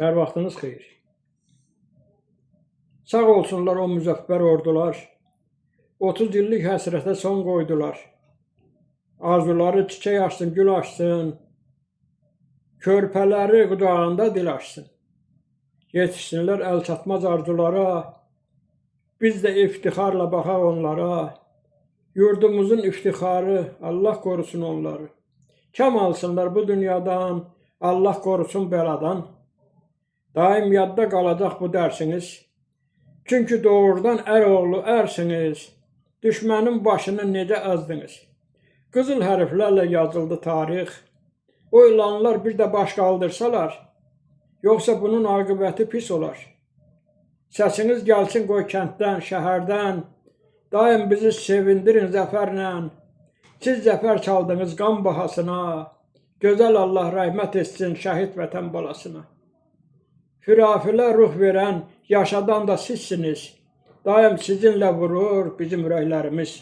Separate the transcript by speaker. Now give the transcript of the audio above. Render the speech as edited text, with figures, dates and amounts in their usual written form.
Speaker 1: Hər vaxtınız xeyir. Sağ olsunlar o müzəffər ordular. 30 illik həsrətə son qoydular. Arzuları çiçək açsın, gül açsın. Körpələri qudağında dil açsın. Yetişsinlər əl çatmaz arzulara. Biz də iftixarla baxaq onlara. Yurdumuzun iftixarı, Allah qorusun onları. Kəm alsınlar bu dünyadan, Allah qorusun bəladan. Daim yadda qalacaq bu dərsiniz. Çünki doğrudan oğlu ərsiniz. Düşmənin başını necə əzdiniz? Qızıl hərflərlə yazıldı tarix. O ilanlar bir də baş qaldırsalar, yoxsa bunun aqibəti pis olar. Səsiniz gəlsin qoy kənddən, şəhərdən. Daim bizi sevindirin zəfərlə. Siz zəfər çaldınız qan bahasına. Gözəl Allah rəhmət etsin şəhid vətən balasına. Fürafilə ruh verən, yaşadan da sizsiniz. Daim sizinlə vurur bizim ürəklərimiz.